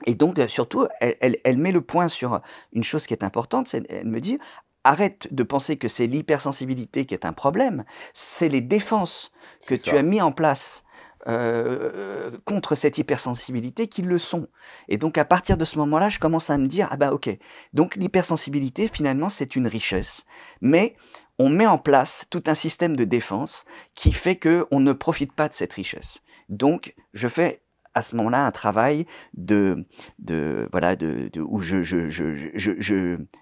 Et donc, surtout, elle met le point sur une chose qui est importante, c'est elle me dit: «Arrête de penser que c'est l'hypersensibilité qui est un problème, c'est les défenses que C'est tu as ça. mis en place, contre cette hypersensibilité qui le sont». Et donc à partir de ce moment-là, je commence à me dire: «Ah bah, OK, donc l'hypersensibilité finalement c'est une richesse, mais on met en place tout un système de défense qui fait qu'on ne profite pas de cette richesse». Donc je fais à ce moment-là un travail voilà, où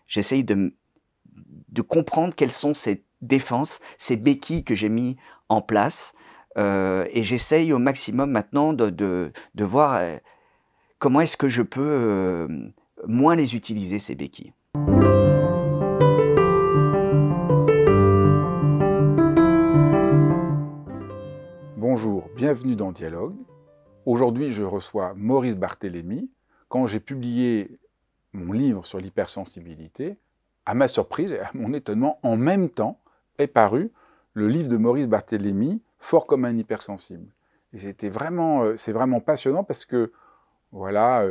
j'essaye de comprendre quelles sont ces défenses, ces béquilles que j'ai mis en place, et j'essaye au maximum maintenant de voir, comment est-ce que je peux, moins les utiliser ces béquilles. Bonjour, bienvenue dans Dialogue. Aujourd'hui, je reçois Maurice Barthélémy. Quand j'ai publié mon livre sur l'hypersensibilité, à ma surprise et à mon étonnement, en même temps est paru le livre de Maurice Barthélémy, Fort comme un hypersensible. Et c'est vraiment passionnant parce que voilà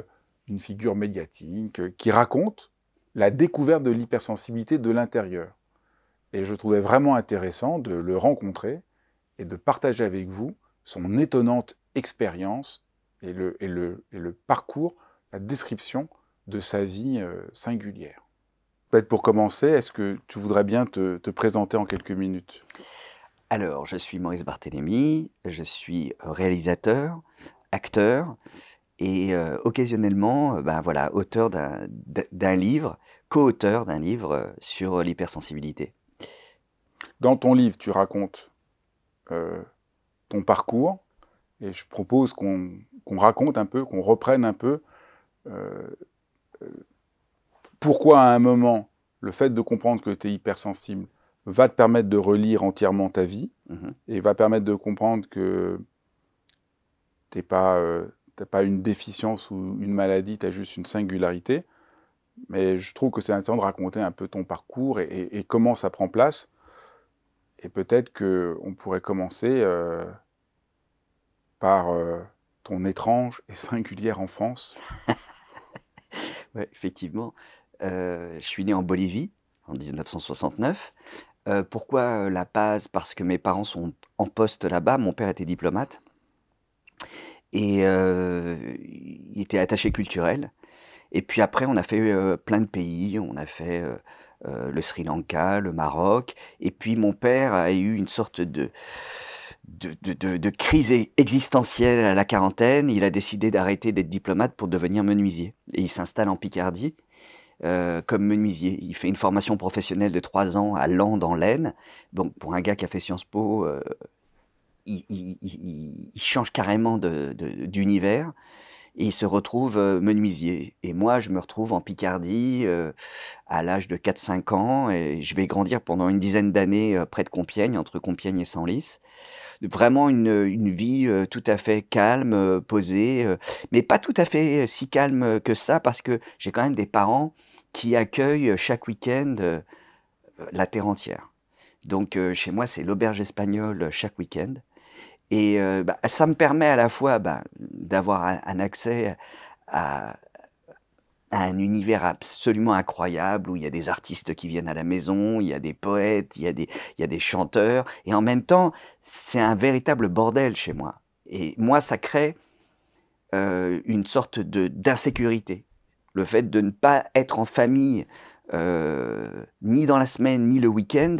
une figure médiatique qui raconte la découverte de l'hypersensibilité de l'intérieur. Et je trouvais vraiment intéressant de le rencontrer et de partager avec vous son étonnante expérience et le parcours, la description de sa vie singulière. Peut-être pour commencer, est-ce que tu voudrais bien te présenter en quelques minutes? Alors, je suis Maurice Barthélémy, je suis réalisateur, acteur et occasionnellement, ben, voilà, auteur d'un livre, co-auteur d'un livre, sur l'hypersensibilité. Dans ton livre, tu racontes ton parcours, et je propose qu'on raconte un peu, qu'on reprenne un peu euh, pourquoi à un moment, le fait de comprendre que tu es hypersensible va te permettre de relire entièrement ta vie, Mmh. et va permettre de comprendre que tu n'as pas une déficience ou une maladie, tu as juste une singularité. Mais je trouve que c'est intéressant de raconter un peu ton parcours et comment ça prend place. Et peut-être qu'on pourrait commencer par ton étrange et singulière enfance. Ouais, effectivement, je suis né en Bolivie en 1969. Pourquoi, La Paz? Parce que mes parents sont en poste là-bas. Mon père était diplomate et il était attaché culturel. Et puis après, on a fait, plein de pays. On a fait, le Sri Lanka, le Maroc, et puis mon père a eu une sorte de crise existentielle à la quarantaine. Il a décidé d'arrêter d'être diplomate pour devenir menuisier et il s'installe en Picardie, comme menuisier. Il fait une formation professionnelle de 3 ans à Laon dans l'Aisne. Donc pour un gars qui a fait Sciences Po, il change carrément d'univers et il se retrouve, menuisier. Et moi, je me retrouve en Picardie, à l'âge de 4 5 ans, et je vais grandir pendant une dizaine d'années, près de Compiègne, entre Compiègne et Senlis. Vraiment une vie, tout à fait calme, posée, mais pas tout à fait si calme que ça, parce que j'ai quand même des parents qui accueillent chaque week-end, la terre entière. Donc chez moi, c'est l'auberge espagnole, chaque week-end. Et bah, ça me permet à la fois, ben, d'avoir un accès à un univers absolument incroyable, où il y a des artistes qui viennent à la maison, il y a des poètes, il y a des chanteurs, et en même temps, c'est un véritable bordel chez moi. Et moi, ça crée, une sorte d'insécurité. Le fait de ne pas être en famille, ni dans la semaine, ni le week-end,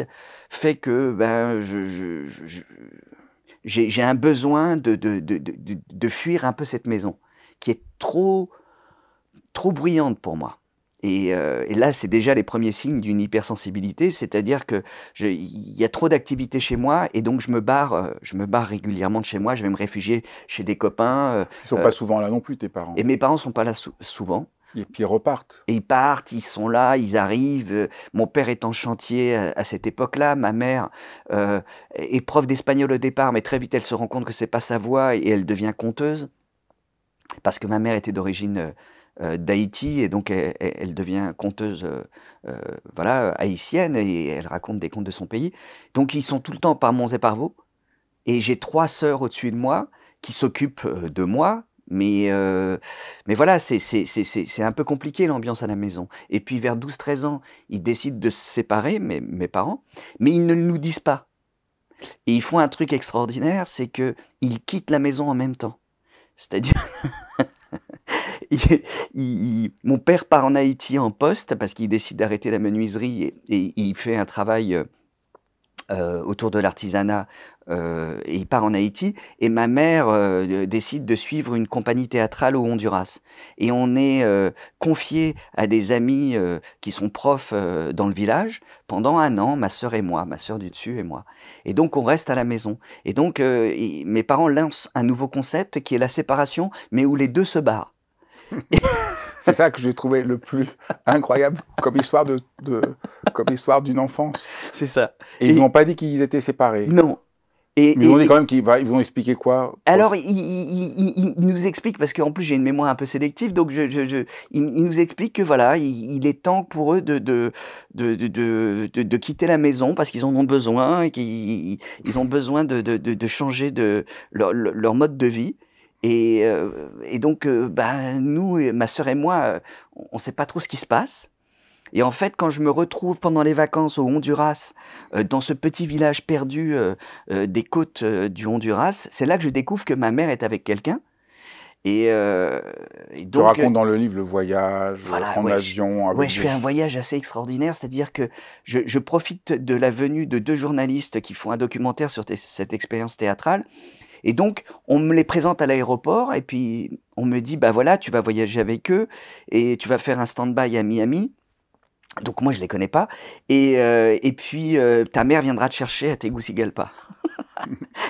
fait que, ben, j'ai un besoin de fuir un peu cette maison, qui est trop bruyante pour moi. Et là, c'est déjà les premiers signes d'une hypersensibilité, c'est-à-dire que il y a trop d'activités chez moi, et donc je me barre régulièrement de chez moi. Je vais me réfugier chez des copains, Ils sont pas souvent là non plus, tes parents. et mes parents sont pas là souvent. Et puis ils repartent. Et ils partent, ils sont là, ils arrivent. Mon père est en chantier à cette époque-là. Ma mère est prof d'espagnol au départ, mais très vite elle se rend compte que c'est pas sa voie et elle devient conteuse, parce que ma mère était d'origine d'Haïti, et donc elle devient conteuse, voilà, haïtienne, et elle raconte des contes de son pays. Donc ils sont tout le temps par monts et par vaux, et j'ai 3 sœurs au-dessus de moi qui s'occupent de moi, Mais voilà, c'est un peu compliqué l'ambiance à la maison. Et puis vers 12-13 ans, ils décident de se séparer, mes parents, mais ils ne le nous disent pas. Et ils font un truc extraordinaire, c'est qu'ils quittent la maison en même temps. C'est-à-dire, mon père part en Haïti en poste parce qu'il décide d'arrêter la menuiserie et il fait un travail autour de l'artisanat et il part en Haïti. Et ma mère décide de suivre une compagnie théâtrale au Honduras. Et on est confié à des amis qui sont profs dans le village pendant un an, ma sœur et moi, ma sœur du dessus et moi. Et donc on reste à la maison. Et donc mes parents lancent un nouveau concept qui est la séparation, mais où les deux se barrent. C'est ça que j'ai trouvé le plus incroyable comme histoire comme histoire d'une enfance. C'est ça. Et ils n'ont pas dit qu'ils étaient séparés. Non. Mais ils ont dit quand même qu'ils vont expliquer quoi? Alors, il nous explique, parce qu'en plus j'ai une mémoire un peu sélective, donc il nous explique que voilà, il est temps pour eux de quitter la maison parce qu'ils en ont besoin et qu'ils ont besoin de changer leur mode de vie. Et donc, nous, ma sœur et moi, on ne sait pas trop ce qui se passe. Et en fait, quand je me retrouve pendant les vacances au Honduras, dans ce petit village perdu des côtes du Honduras, c'est là que je découvre que ma mère est avec quelqu'un. Et donc, tu racontes dans le livre le voyage, voilà, en avion. Avec je fais un voyage assez extraordinaire, c'est-à-dire que je profite de la venue de 2 journalistes qui font un documentaire sur cette expérience théâtrale. Et donc, on me les présente à l'aéroport et puis on me dit, bah voilà, tu vas voyager avec eux et tu vas faire un stand-by à Miami. Donc moi, je les connais pas. Et puis, ta mère viendra te chercher à Tegucigalpa.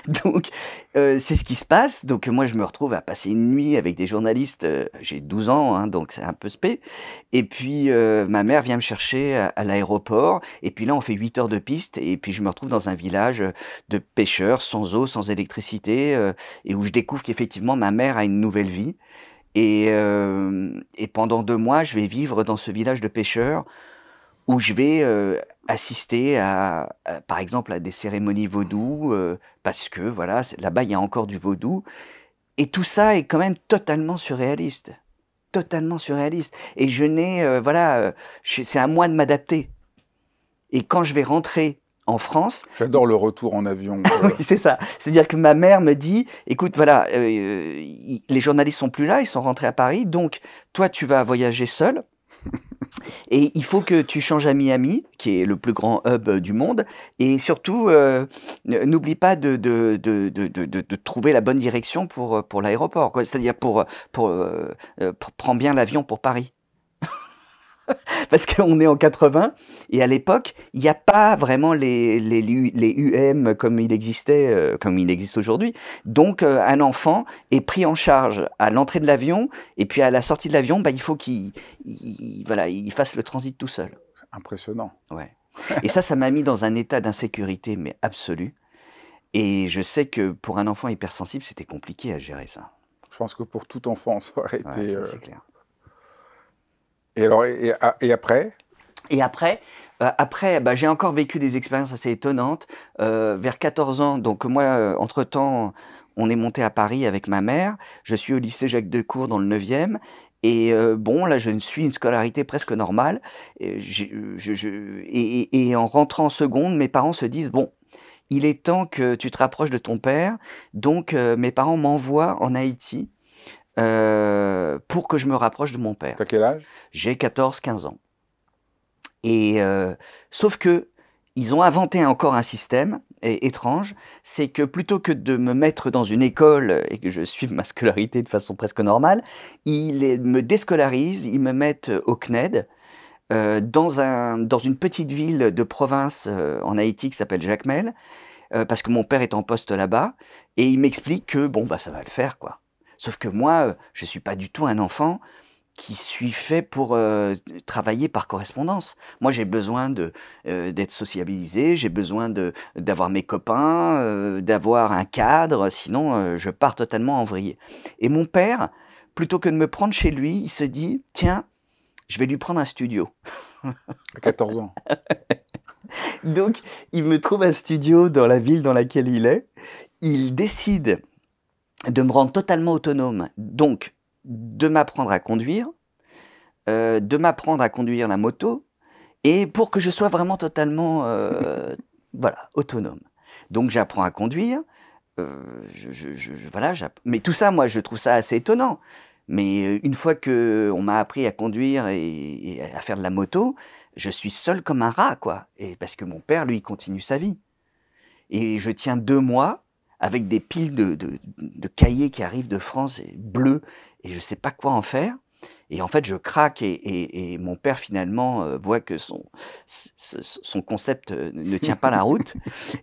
Donc, c'est ce qui se passe. Donc, moi, je me retrouve à passer une nuit avec des journalistes. J'ai 12 ans, hein, donc c'est un peu spé. Et puis, ma mère vient me chercher à l'aéroport. Et puis là, on fait 8 heures de piste. Et puis, je me retrouve dans un village de pêcheurs, sans eau, sans électricité, et où je découvre qu'effectivement, ma mère a une nouvelle vie. Et pendant 2 mois, je vais vivre dans ce village de pêcheurs où je vais assister par exemple, à des cérémonies vaudou, parce que voilà, là-bas, il y a encore du vaudou. Et tout ça est quand même totalement surréaliste. Totalement surréaliste. Et je n'ai, c'est à moi de m'adapter. Et quand je vais rentrer en France... J'adore le retour en avion. Oui, c'est ça. C'est-à-dire que ma mère me dit, écoute, voilà, les journalistes sont plus là, ils sont rentrés à Paris, donc toi, tu vas voyager seul. Et il faut que tu changes à Miami, qui est le plus grand hub du monde. Et surtout, n'oublie pas de trouver la bonne direction pour l'aéroport. C'est-à-dire prends bien l'avion pour Paris. Parce qu'on est en 80 et à l'époque, il n'y a pas vraiment les UM comme il existait, comme il existe aujourd'hui. Donc, un enfant est pris en charge à l'entrée de l'avion et puis à la sortie de l'avion, il faut qu'il fasse le transit tout seul. Impressionnant. Ouais. Et ça m'a mis dans un état d'insécurité, mais absolu. Et je sais que pour un enfant hypersensible, c'était compliqué à gérer ça. Je pense que pour tout enfant, ça aurait été... c'est clair. Et alors, et après? Et après, j'ai encore vécu des expériences assez étonnantes. Vers 14 ans, donc moi, entre-temps, on est monté à Paris avec ma mère. Je suis au lycée Jacques Decour dans le 9e. Et là, je suis une scolarité presque normale. Et en rentrant en seconde, mes parents se disent, bon, il est temps que tu te rapproches de ton père. Donc, mes parents m'envoient en Haïti pour que je me rapproche de mon père. T'as quel âge? J'ai 14-15 ans. Et sauf que ils ont inventé encore un système étrange, c'est que plutôt que de me mettre dans une école et que je suive ma scolarité de façon presque normale, ils me déscolarisent, ils me mettent au CNED, dans une petite ville de province en Haïti qui s'appelle Jacmel, parce que mon père est en poste là-bas, et il m'explique que ça va le faire, quoi. Sauf que moi, je suis pas du tout un enfant qui suis fait pour travailler par correspondance. Moi, j'ai besoin d'être sociabilisé, j'ai besoin d'avoir mes copains, d'avoir un cadre, sinon je pars totalement en vrille. Et mon père, plutôt que de me prendre chez lui, il se dit, tiens, je vais lui prendre un studio. À 14 ans. Donc, il me trouve un studio dans la ville dans laquelle il est. Il décide de me rendre totalement autonome. Donc, de m'apprendre à conduire, de m'apprendre à conduire la moto, et pour que je sois vraiment totalement voilà, autonome. Donc, j'apprends à conduire. Voilà, mais tout ça, moi, je trouve ça assez étonnant. Mais une fois qu'on m'a appris à conduire et à faire de la moto, je suis seul comme un rat, quoi. Et parce que mon père, lui, continue sa vie. Et je tiens 2 mois avec des piles de cahiers qui arrivent de France, et bleus, et je ne sais pas quoi en faire. Et en fait, je craque et mon père, finalement, voit que son concept ne tient pas la route.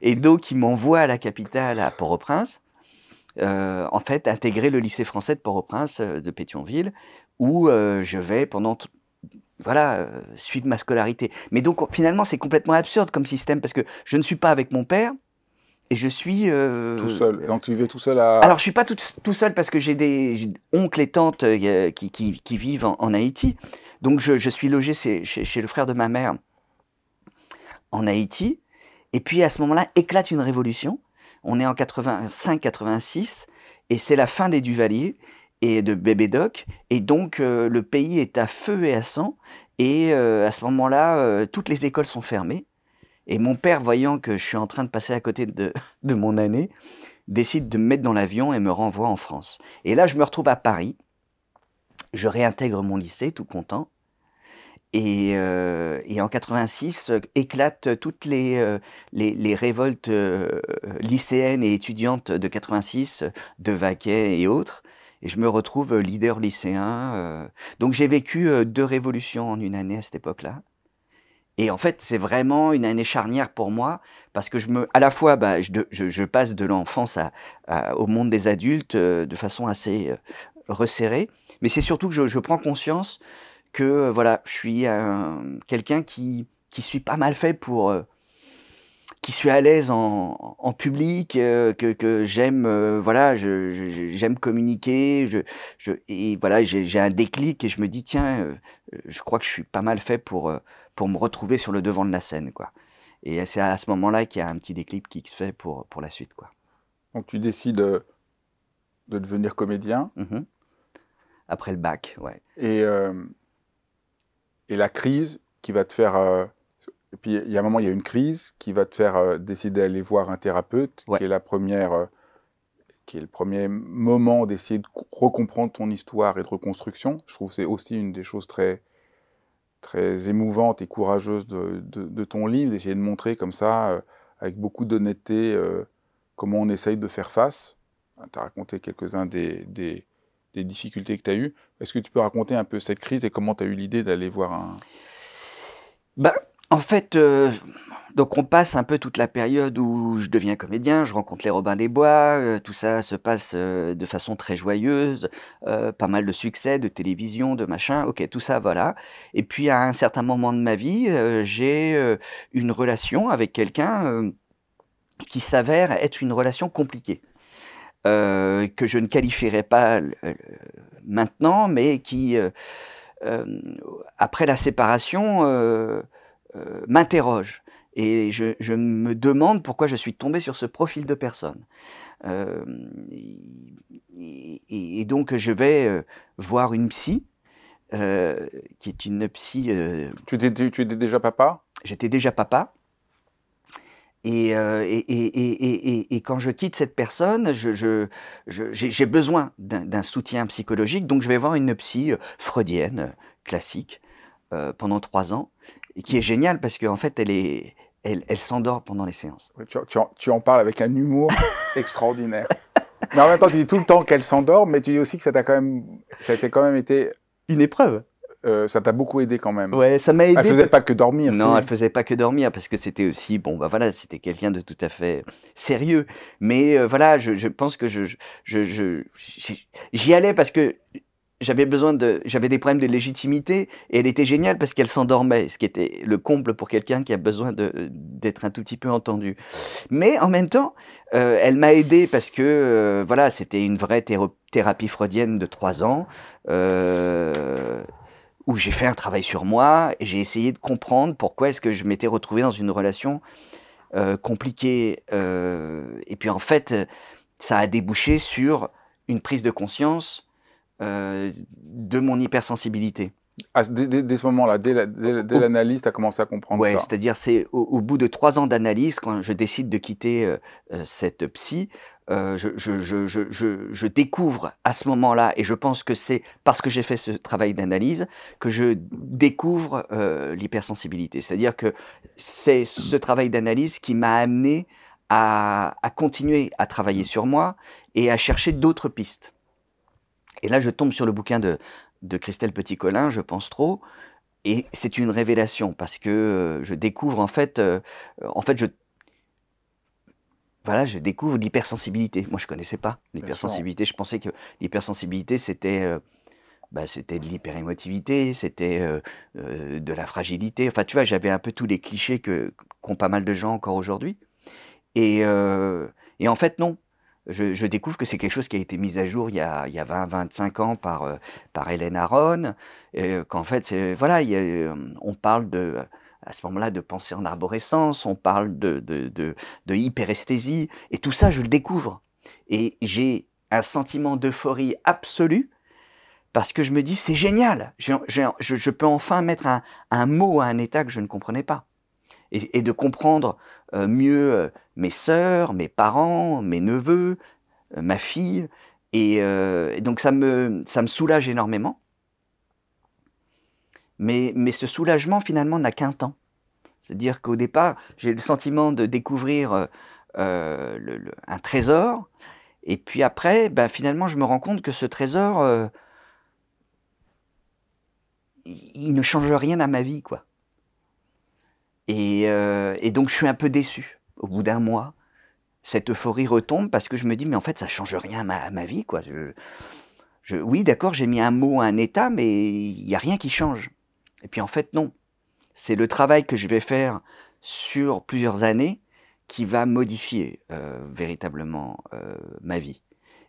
Et donc, il m'envoie à la capitale, à Port-au-Prince, en fait, intégrer le lycée français de Port-au-Prince, de Pétionville, où je vais voilà, suivre ma scolarité. Mais donc, finalement, c'est complètement absurde comme système, parce que je ne suis pas avec mon père, et je suis... Tout seul. Et donc tu vivais tout seul Alors, je suis pas tout seul, parce que j'ai des oncles et tantes qui vivent en Haïti. Donc, je suis logé chez le frère de ma mère en Haïti. Et puis, à ce moment-là, éclate une révolution. On est en 85-86, et c'est la fin des Duvalier et de Bébé Doc. Et donc, le pays est à feu et à sang. Et à ce moment-là, toutes les écoles sont fermées. Et mon père, voyant que je suis en train de passer à côté de mon année, décide de me mettre dans l'avion et me renvoie en France. Et là, je me retrouve à Paris. Je réintègre mon lycée, tout content. Et en 86, éclatent toutes les révoltes lycéennes et étudiantes de 86, de Vaquet et autres. Et je me retrouve leader lycéen. Donc j'ai vécu 2 révolutions en une année à cette époque-là. Et en fait, c'est vraiment une année charnière pour moi, parce que à la fois, bah, je passe de l'enfance au monde des adultes de façon assez resserrée, mais c'est surtout que je prends conscience que voilà, je suis quelqu'un qui suis pas mal fait qui suis à l'aise en public, que j'aime, voilà, j'aime communiquer, et voilà, j'ai un déclic et je me dis, tiens, je crois que je suis pas mal fait pour me retrouver sur le devant de la scène, quoi. Et c'est à ce moment-là qu'il y a un petit déclic qui se fait pour la suite, quoi. Donc tu décides de devenir comédien. Mhm. Après le bac, ouais. Et la crise qui va te faire... et puis il y a un moment, il y a une crise qui va te faire décider d'aller voir un thérapeute, Ouais. qui est qui est le premier moment d'essayer de recomprendre ton histoire et de reconstruction. Je trouve que c'est aussi une des choses très, très émouvantes et courageuses de ton livre, d'essayer de montrer comme ça, avec beaucoup d'honnêteté, comment on essaye de faire face. Tu as raconté quelques-uns des difficultés que tu as eues. Est-ce que tu peux raconter un peu cette crise et comment tu as eu l'idée d'aller voir un... Bah, en fait, donc on passe un peu toute la période où je deviens comédien, je rencontre les Robins des Bois, tout ça se passe de façon très joyeuse, pas mal de succès, de télévision, de machin, ok, tout ça, voilà. Et puis à un certain moment de ma vie, j'ai une relation avec quelqu'un qui s'avère être une relation compliquée. Que je ne qualifierais pas maintenant, mais qui, après la séparation, m'interroge. Et je me demande pourquoi je suis tombé sur ce profil de personne. Et donc, je vais voir une psy, qui est une psy... Tu étais déjà papa? J'étais déjà papa. Et quand je quitte cette personne, j'ai besoin d'un soutien psychologique, donc je vais voir une psy freudienne, classique, pendant 3 ans, et qui est géniale parce qu'en fait, elle s'endort pendant les séances. Oui, tu en parles avec un humour extraordinaire. Mais en même temps, tu dis tout le temps qu'elle s'endort, mais tu dis aussi que ça a quand même été... Une épreuve. Ça t'a beaucoup aidé quand même. Ouais, ça m'a aidé. Elle faisait pas que dormir. Non, elle faisait pas que dormir parce que c'était aussi, bon, bah voilà, c'était quelqu'un de tout à fait sérieux. Mais voilà, je pense que j'y allais parce que j'avais des problèmes de légitimité et elle était géniale parce qu'elle s'endormait, ce qui était le comble pour quelqu'un qui a besoin d'être un tout petit peu entendu. Mais en même temps, elle m'a aidé parce que, voilà, c'était une vraie thérapie freudienne de 3 ans. Où j'ai fait un travail sur moi et j'ai essayé de comprendre pourquoi est-ce que je m'étais retrouvé dans une relation compliquée. Et puis en fait, ça a débouché sur une prise de conscience de mon hypersensibilité. Dès ce moment-là, dès l'analyse, tu as commencé à comprendre Ouais, ça. c'est-à-dire c'est au bout de 3 ans d'analyse, quand je décide de quitter cette psy, je découvre à ce moment-là, et je pense que c'est parce que j'ai fait ce travail d'analyse, que je découvre l'hypersensibilité. C'est-à-dire que c'est ce travail d'analyse qui m'a amené à continuer à travailler sur moi et à chercher d'autres pistes. Et là, je tombe sur le bouquin de Christelle Petit-Colin, Je pense trop, et c'est une révélation parce que je découvre voilà, je découvre l'hypersensibilité. Moi, je connaissais pas l'hypersensibilité. Je pensais que l'hypersensibilité, c'était c'était de l'hyperémotivité, c'était de la fragilité. Enfin, tu vois, j'avais un peu tous les clichés qu'ont pas mal de gens encore aujourd'hui. Et, et en fait, non. Je découvre que c'est quelque chose qui a été mis à jour il y a 20-25 ans par Hélène Aron, qu'en fait, voilà, on parle à ce moment-là de pensée en arborescence, on parle de hyperesthésie, et tout ça, je le découvre. Et j'ai un sentiment d'euphorie absolue, parce que je me dis, c'est génial, je peux enfin mettre un mot à un état que je ne comprenais pas. Et de comprendre mieux mes sœurs, mes parents, mes neveux, ma fille. Et donc ça me soulage énormément. Mais ce soulagement, finalement, n'a qu'un temps. C'est-à-dire qu'au départ, j'ai le sentiment de découvrir un trésor. Et puis après, finalement, je me rends compte que ce trésor, il ne change rien à ma vie, quoi. Et donc, je suis un peu déçu. Au bout d'un mois, cette euphorie retombe parce que je me dis, mais en fait, ça change rien à ma vie, quoi. Oui, d'accord, j'ai mis un mot à un état, mais il n'y a rien qui change. Et puis, en fait, non. C'est le travail que je vais faire sur plusieurs années qui va modifier véritablement ma vie.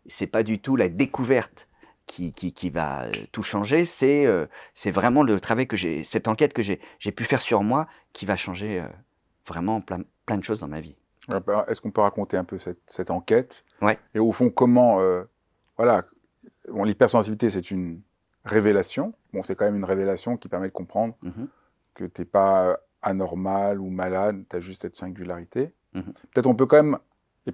C'est pas du tout la découverte qui va tout changer, c'est vraiment le travail cette enquête que j'ai pu faire sur moi qui va changer vraiment plein de choses dans ma vie. Est-ce qu'on peut raconter un peu cette enquête? Ouais. Et au fond, comment... voilà, bon, l'hypersensibilité, c'est une révélation. Bon, c'est quand même une révélation qui permet de comprendre que tu n'es pas anormal ou malade, tu as juste cette singularité. Peut-être on peut quand même...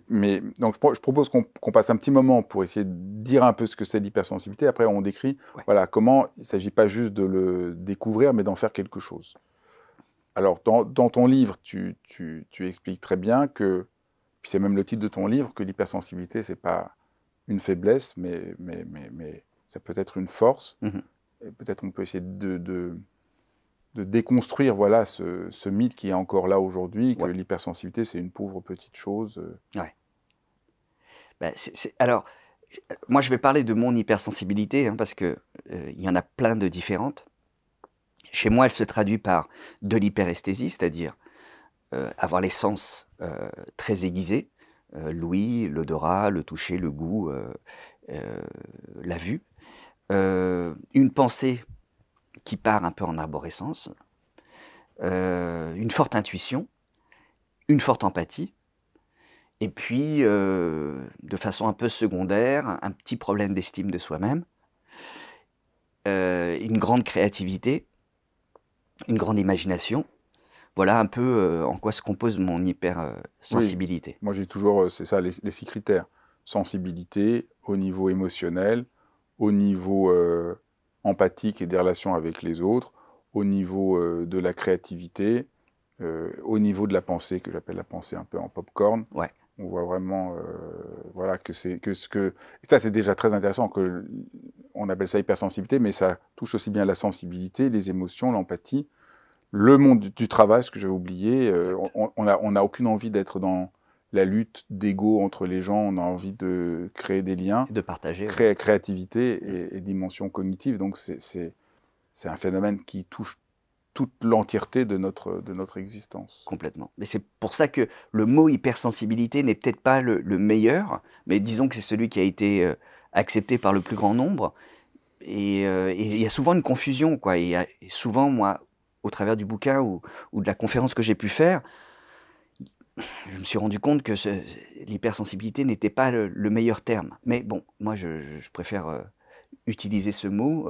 Mais, donc je propose qu'on passe un petit moment pour essayer de dire un peu ce que c'est l'hypersensibilité. Après, on décrit voilà, comment il ne s'agit pas juste de le découvrir, mais d'en faire quelque chose. Alors, dans ton livre, tu expliques très bien que, puis c'est même le titre de ton livre, que l'hypersensibilité, ce n'est pas une faiblesse, mais ça peut être une force. Et peut-être on peut essayer de déconstruire voilà, ce mythe qui est encore là aujourd'hui, que l'hypersensibilité, c'est une pauvre petite chose. Ouais. Alors, moi, je vais parler de mon hypersensibilité, parce qu'il y en a plein de différentes. Chez moi, elle se traduit par de l'hyperesthésie, c'est-à-dire avoir les sens très aiguisés, l'ouïe, l'odorat, le toucher, le goût, la vue. Une pensée qui part un peu en arborescence, une forte intuition, une forte empathie, et puis, de façon un peu secondaire, un petit problème d'estime de soi-même, une grande créativité, une grande imagination. Voilà un peu en quoi se compose mon hypersensibilité. Oui. Moi, j'ai toujours, c'est ça, les 6 critères. Sensibilité, au niveau émotionnel, au niveau empathique et des relations avec les autres, au niveau de la créativité, au niveau de la pensée, que j'appelle la pensée un peu en popcorn. Ouais. On voit vraiment voilà, que ça, c'est déjà très intéressant, on appelle ça hypersensibilité, mais ça touche aussi bien la sensibilité, les émotions, l'empathie, le monde du travail, ce que j'avais oublié. On n'a aucune envie d'être dans la lutte d'ego entre les gens, on a envie de créer des liens. De partager. Créativité et dimension cognitive, donc c'est un phénomène qui touche toute l'entièreté de notre existence. Complètement. Mais c'est pour ça que le mot hypersensibilité n'est peut-être pas le meilleur, mais disons que c'est celui qui a été accepté par le plus grand nombre. Et il y a souvent une confusion, quoi. Et souvent, moi, au travers du bouquin ou de la conférence que j'ai pu faire, je me suis rendu compte que l'hypersensibilité n'était pas le meilleur terme. Mais bon, moi, je préfère utiliser ce mot.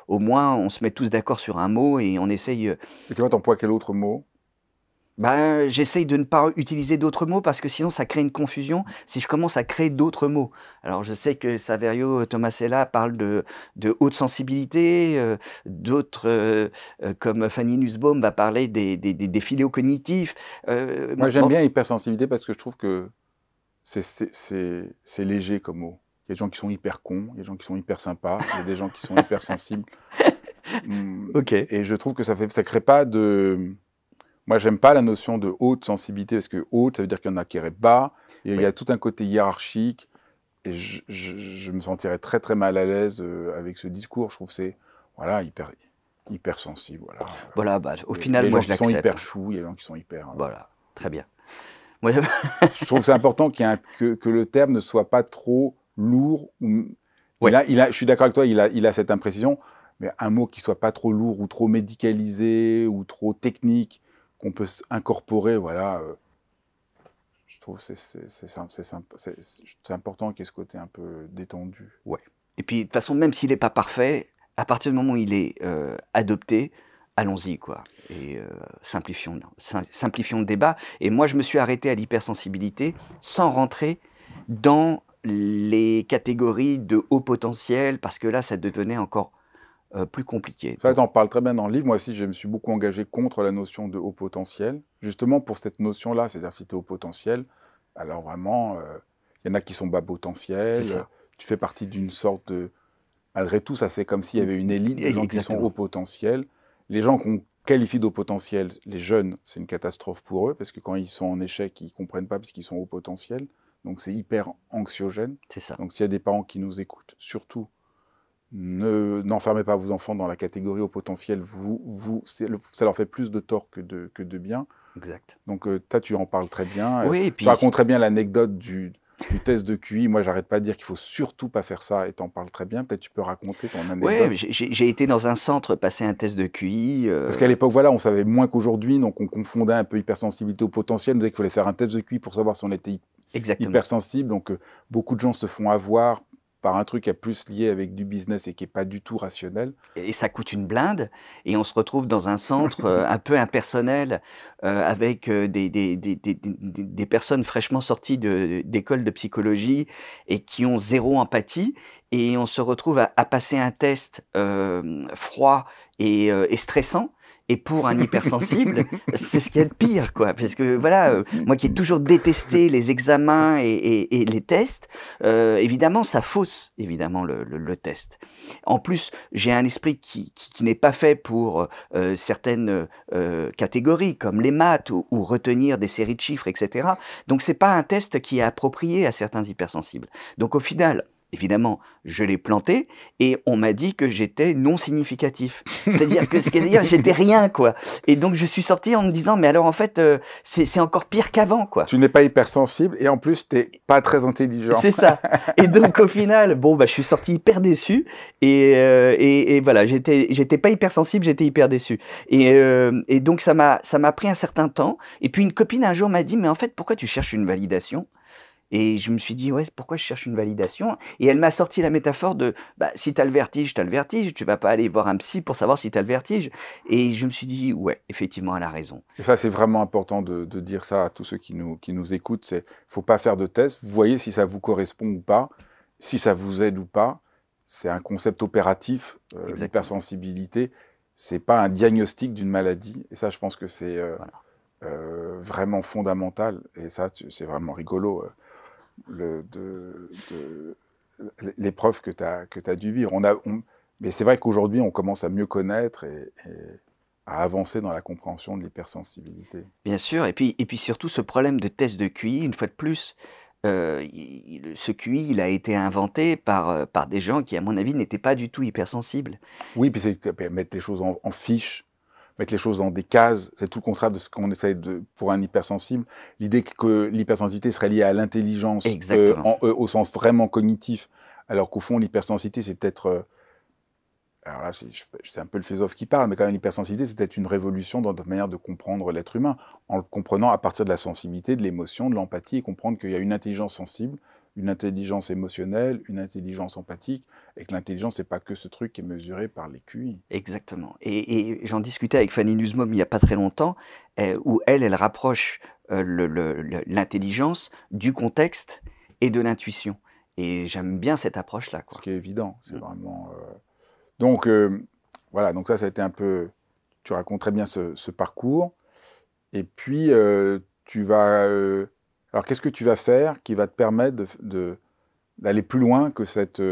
Au moins, on se met tous d'accord sur un mot et on essaye. Et tu vois, t'emploies quel autre mot? Ben, j'essaye de ne pas utiliser d'autres mots parce que sinon ça crée une confusion si je commence à créer d'autres mots. Alors je sais que Saverio Tomasella parle de haute sensibilité, d'autres comme Fanny Nussbaum va parler des filéocognitifs. Moi, j'aime Bon, bien hypersensibilité parce que je trouve que c'est léger comme mot. Il y a des gens qui sont hyper cons, il y a des gens qui sont hyper sympas, il y a des gens qui sont hypersensibles. ok. Et je trouve que ça crée pas de... Moi, j'aime pas la notion de haute sensibilité, parce que haute, ça veut dire qu'il y en a qui iraient bas, et il y Oui. a tout un côté hiérarchique, et je me sentirais très très mal à l'aise avec ce discours. Je trouve que c'est voilà, hyper sensible. Voilà. Voilà, bah, au Il y a final, des moi gens je qui sont l'accepte. hyper choux, il y a des gens qui sont hyper... Voilà, très bien. Moi, Je trouve que c'est important que le terme ne soit pas trop lourd. ouais. Je suis d'accord avec toi, il a cette imprécision, mais un mot qui soit pas trop lourd ou trop médicalisé ou trop technique, qu'on peut incorporer, voilà. Je trouve que c'est important qu'il y ait ce côté un peu détendu. Ouais. Et puis, de toute façon, même s'il n'est pas parfait, à partir du moment où il est adopté, allons-y, quoi. Et simplifions le débat. Et moi, je me suis arrêté à l'hypersensibilité sans rentrer dans les catégories de haut potentiel, parce que là, ça devenait encore plus compliqué. Ça, tu en parles très bien dans le livre. Moi aussi, je me suis beaucoup engagé contre la notion de haut potentiel, justement pour cette notion-là, c'est-à-dire si tu es haut potentiel, alors vraiment, il y en a qui sont bas C'est potentiel, ça. tu fais partie d'une sorte de... Malgré tout, ça fait comme s'il y avait une élite de gens qui sont Exactement. haut potentiel. Les gens qu'on qualifie d'haut potentiel, les jeunes, c'est une catastrophe pour eux, parce que quand ils sont en échec, ils ne comprennent pas parce qu'ils sont haut potentiel. Donc c'est hyper anxiogène. C'est ça. Donc s'il y a des parents qui nous écoutent, surtout, n'enfermez pas vos enfants dans la catégorie haut potentiel. Ça leur fait plus de tort que de bien. Exact. Donc toi, tu en parles très bien. Oui, et Tu puis, racontes très bien l'anecdote du test de QI. Moi, j'arrête pas de dire qu'il faut surtout pas faire ça, et tu en parles très bien. Peut-être tu peux raconter ton ouais, anecdote. j'ai été dans un centre passer un test de QI. Parce qu'à l'époque, voilà, on savait moins qu'aujourd'hui, donc on confondait un peu hypersensibilité au potentiel. On disait qu'il fallait faire un test de QI pour savoir si on était Exactement. hypersensible. Donc beaucoup de gens se font avoir par un truc qui est plus lié avec du business et qui n'est pas du tout rationnel. Et ça coûte une blinde, et on se retrouve dans un centre un peu impersonnel, avec des personnes fraîchement sorties d'école de psychologie et qui ont zéro empathie, et on se retrouve à passer un test froid et stressant. Et pour un hypersensible, c'est ce qu'il y a de pire, quoi. Parce que voilà, moi qui ai toujours détesté les examens et les tests, évidemment, ça fausse évidemment le test. En plus, j'ai un esprit qui n'est pas fait pour certaines catégories, comme les maths ou retenir des séries de chiffres, etc. Donc, c'est pas un test qui est approprié à certains hypersensibles. Donc, au final, évidemment, je l'ai planté et on m'a dit que j'étais non significatif. C'est-à-dire, j'étais rien, quoi. Et donc, je suis sorti en me disant, mais alors, en fait, c'est encore pire qu'avant, quoi. Tu n'es pas hypersensible et en plus, tu n'es pas très intelligent. C'est ça. Et donc, au final, bon, bah, je suis sorti hyper déçu. Et voilà, j'étais pas hypersensible, j'étais hyper déçu. Et donc, ça m'a pris un certain temps. Et puis, une copine un jour m'a dit, mais en fait, pourquoi tu cherches une validation? Et je me suis dit, ouais, pourquoi je cherche une validation? Et elle m'a sorti la métaphore de, bah, si t'as le vertige, tu vas pas aller voir un psy pour savoir si t'as le vertige. Et je me suis dit, ouais, effectivement, elle a raison. Et ça, c'est vraiment important de dire ça à tous ceux qui nous écoutent. Il ne faut pas faire de test. Vous voyez si ça vous correspond ou pas, si ça vous aide ou pas. C'est un concept opératif, l'hypersensibilité. Ce n'est pas un diagnostic d'une maladie. Et ça, je pense que c'est Voilà. vraiment fondamental. Et ça, c'est vraiment rigolo. L'épreuve que tu as dû vivre. Mais c'est vrai qu'aujourd'hui, on commence à mieux connaître et à avancer dans la compréhension de l'hypersensibilité. Bien sûr, et puis surtout ce problème de test de QI, une fois de plus, ce QI, il a été inventé par des gens qui, à mon avis, n'étaient pas du tout hypersensibles. Oui, puis c'est mettre les choses en fiches, mettre les choses dans des cases, c'est tout le contraire de ce qu'on essaye pour un hypersensible. L'idée que l'hypersensibilité serait liée à l'intelligence Exactement. au sens vraiment cognitif, alors qu'au fond, l'hypersensibilité, c'est peut-être alors là, c'est un peu le philosophe qui parle, mais quand même l'hypersensibilité, c'est peut-être une révolution dans notre manière de comprendre l'être humain, en le comprenant à partir de la sensibilité, de l'émotion, de l'empathie, et comprendre qu'il y a une intelligence sensible, une intelligence émotionnelle, une intelligence empathique, et que l'intelligence, c'est pas que ce truc qui est mesuré par les QI. Exactement. Et j'en discutais avec Fanny Nussbaum il n'y a pas très longtemps, où elle rapproche l'intelligence du contexte et de l'intuition. Et j'aime bien cette approche-là, Ce quoi. qui est évident, c'est vraiment... Donc, voilà, donc ça a été un peu... Tu racontes très bien ce parcours. Et puis, tu vas... alors, qu'est-ce que tu vas faire qui va te permettre d'aller plus loin que cette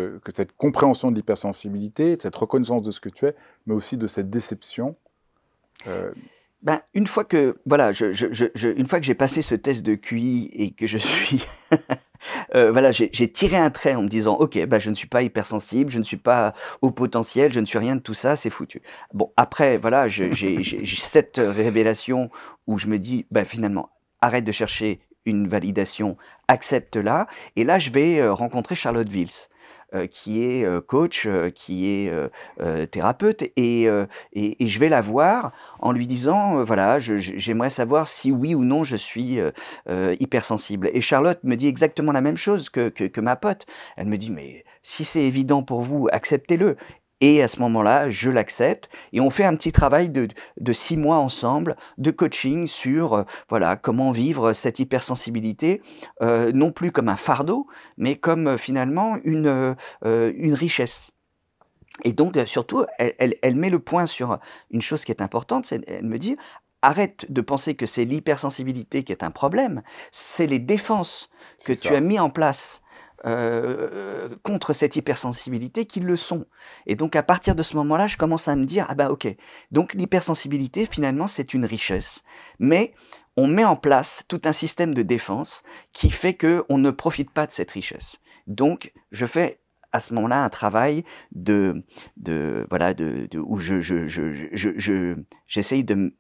compréhension de l'hypersensibilité, de cette reconnaissance de ce que tu es, mais aussi de cette déception Ben, une fois que voilà, une fois que j'ai passé ce test de QI et que je suis voilà, j'ai tiré un trait en me disant ok, ben, je ne suis pas hypersensible, je ne suis pas au potentiel, je ne suis rien de tout ça, c'est foutu. Bon, après voilà, j'ai cette révélation où je me dis ben, finalement arrête de chercher une validation, accepte-la. Et là, je vais rencontrer Charlotte Vils, qui est coach, qui est thérapeute, et je vais la voir en lui disant, voilà, j'aimerais savoir si oui ou non je suis hypersensible. Et Charlotte me dit exactement la même chose que ma pote. Elle me dit, mais si c'est évident pour vous, acceptez-le. Et à ce moment-là, je l'accepte et on fait un petit travail de 6 mois ensemble de coaching sur voilà, comment vivre cette hypersensibilité, non plus comme un fardeau, mais comme finalement une richesse. Et donc, surtout, elle met le point sur une chose qui est importante, elle me dit, arrête de penser que c'est l'hypersensibilité qui est un problème, c'est les défenses que tu as mis en place contre cette hypersensibilité qui le sont. Et donc, à partir de ce moment-là, je commence à me dire, ah bah ok, donc l'hypersensibilité, finalement, c'est une richesse, mais on met en place tout un système de défense qui fait qu'on ne profite pas de cette richesse. Donc, je fais à ce moment-là un travail voilà, où j'essaye de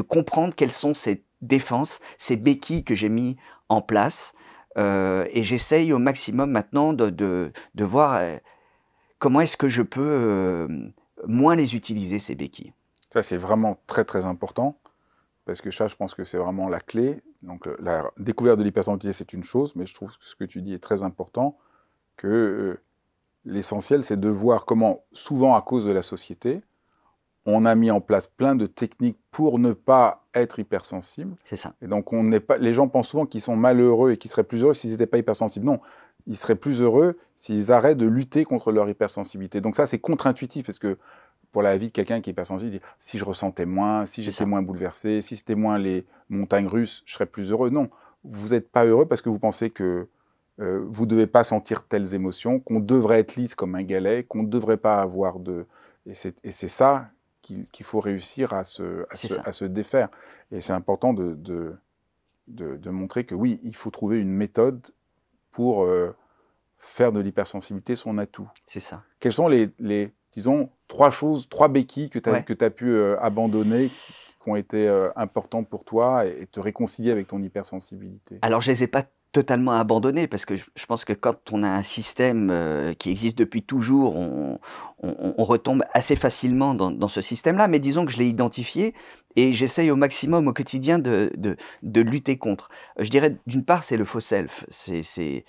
comprendre quelles sont ces défenses, ces béquilles que j'ai mis en place, et j'essaye au maximum maintenant de voir comment est-ce que je peux moins les utiliser, ces béquilles. Ça, c'est vraiment très, très important, parce que ça, je pense que c'est vraiment la clé. Donc, la découverte de l'hypersensibilité, c'est une chose, mais je trouve que ce que tu dis est très important, que l'essentiel, c'est de voir comment, souvent à cause de la société, on a mis en place plein de techniques pour ne pas être hypersensible. C'est ça. Et donc, les gens pensent souvent qu'ils sont malheureux et qu'ils seraient plus heureux s'ils n'étaient pas hypersensibles. Non, ils seraient plus heureux s'ils arrêtent de lutter contre leur hypersensibilité. Donc ça, c'est contre-intuitif, parce que pour la vie de quelqu'un qui est hypersensible, il dit, si je ressentais moins, si j'étais moins bouleversé, si c'était moins les montagnes russes, je serais plus heureux. Non, vous n'êtes pas heureux parce que vous pensez que vous ne devez pas sentir telles émotions, qu'on devrait être lisse comme un galet, qu'on ne devrait pas avoir de... Et c'est ça qu'il faut réussir à se défaire. Et c'est important de montrer que oui, il faut trouver une méthode pour faire de l'hypersensibilité son atout. C'est ça. Quelles sont disons, trois béquilles que tu as pu abandonner, qui ont été importantes pour toi et te réconcilier avec ton hypersensibilité? Alors, je ne les ai pas totalement abandonné parce que je pense que quand on a un système qui existe depuis toujours, on retombe assez facilement dans ce système-là. Mais disons que je l'ai identifié et j'essaye au maximum au quotidien de lutter contre. Je dirais, d'une part, c'est le faux self. C'est ce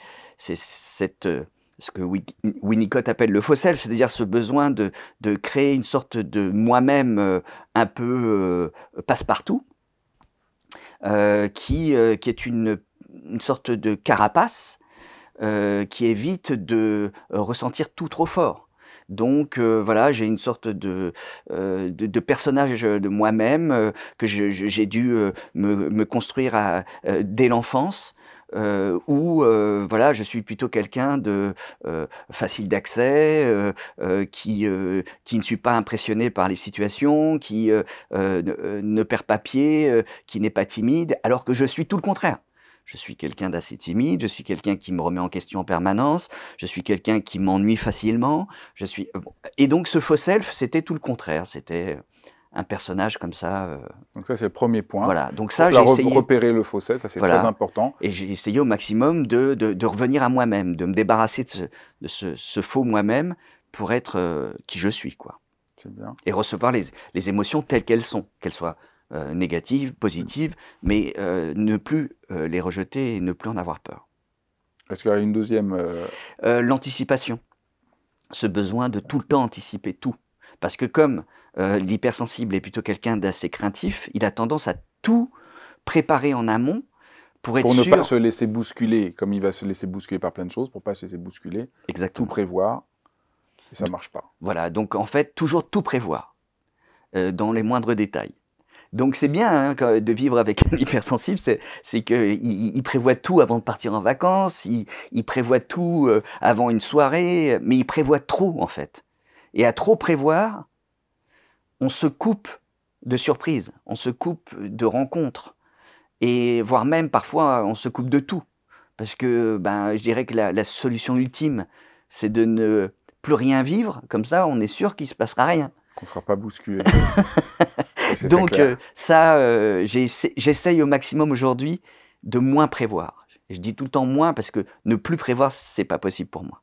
que Winnicott appelle le faux self, c'est-à-dire ce besoin de créer une sorte de moi-même un peu passe-partout, qui est une sorte de carapace qui évite de ressentir tout trop fort. Donc voilà, j'ai une sorte de personnage de moi-même que j'ai dû me construire dès l'enfance, où voilà, je suis plutôt quelqu'un de facile d'accès, qui ne suis pas impressionné par les situations, qui ne perd pas pied, qui n'est pas timide, alors que je suis tout le contraire. Je suis quelqu'un d'assez timide, je suis quelqu'un qui me remet en question en permanence, je suis quelqu'un qui m'ennuie facilement, et donc ce faux self, c'était tout le contraire, c'était un personnage comme ça. Donc ça, c'est le premier point. Voilà, donc ça, j'ai essayé... repérer le faux self, ça c'est très important. Et j'ai essayé au maximum de revenir à moi-même, de me débarrasser de ce faux moi-même pour être qui je suis, quoi. C'est bien. Et recevoir les émotions telles qu'elles sont, qu'elles soient négatives, positives, mais ne plus les rejeter et ne plus en avoir peur. Est-ce qu'il y a une deuxième L'anticipation, ce besoin de tout le temps anticiper tout. Parce que comme l'hypersensible est plutôt quelqu'un d'assez craintif, il a tendance à tout préparer en amont pour être sûr... Pour ne pas se laisser bousculer, comme il va se laisser bousculer par plein de choses, pour ne pas se laisser bousculer, Exactement. tout prévoir, et ça ne marche pas. Voilà, donc en fait, toujours tout prévoir, dans les moindres détails. Donc c'est bien hein, de vivre avec un hypersensible, c'est qu'il prévoit tout avant de partir en vacances, il prévoit tout avant une soirée, mais il prévoit trop en fait. Et à trop prévoir, on se coupe de surprises, on se coupe de rencontres, et voire même parfois on se coupe de tout. Parce que je dirais que la solution ultime, c'est de ne plus rien vivre, comme ça on est sûr qu'il ne se passera rien. Qu'on ne sera pas bousculé. Donc j'essaye au maximum aujourd'hui de moins prévoir. Je dis tout le temps moins parce que ne plus prévoir, c'est pas possible pour moi.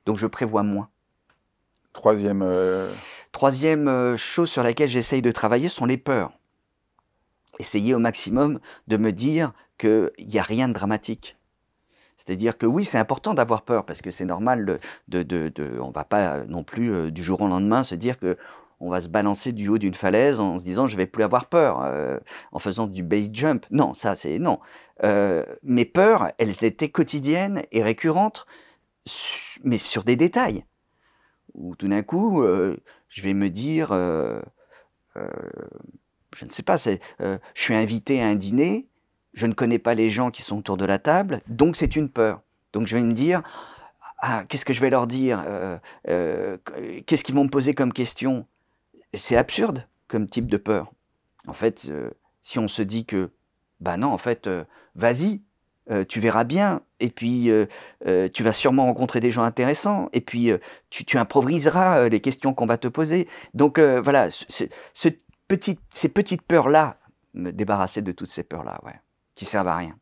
Donc je prévois moins. Troisième chose sur laquelle j'essaye de travailler sont les peurs. Essayer au maximum de me dire qu'il n'y a rien de dramatique. C'est-à-dire que oui, c'est important d'avoir peur parce que c'est normal, on ne va pas non plus du jour au lendemain se dire que on va se balancer du haut d'une falaise en se disant je vais plus avoir peur en faisant du base jump. Non, ça c'est non. Mes peurs, elles étaient quotidiennes et récurrentes, mais sur des détails. Où tout d'un coup, je vais me dire, je ne sais pas, je suis invité à un dîner, je ne connais pas les gens qui sont autour de la table, donc c'est une peur. Donc je vais me dire, qu'est-ce que je vais leur dire qu'est-ce qu'ils vont me poser comme question? C'est absurde comme type de peur. En fait, si on se dit que, non, en fait, vas-y, tu verras bien, et puis tu vas sûrement rencontrer des gens intéressants, et puis tu improviseras les questions qu'on va te poser. Donc voilà, ces petites peurs-là, me débarrasser de toutes ces peurs-là, ouais, qui servent à rien.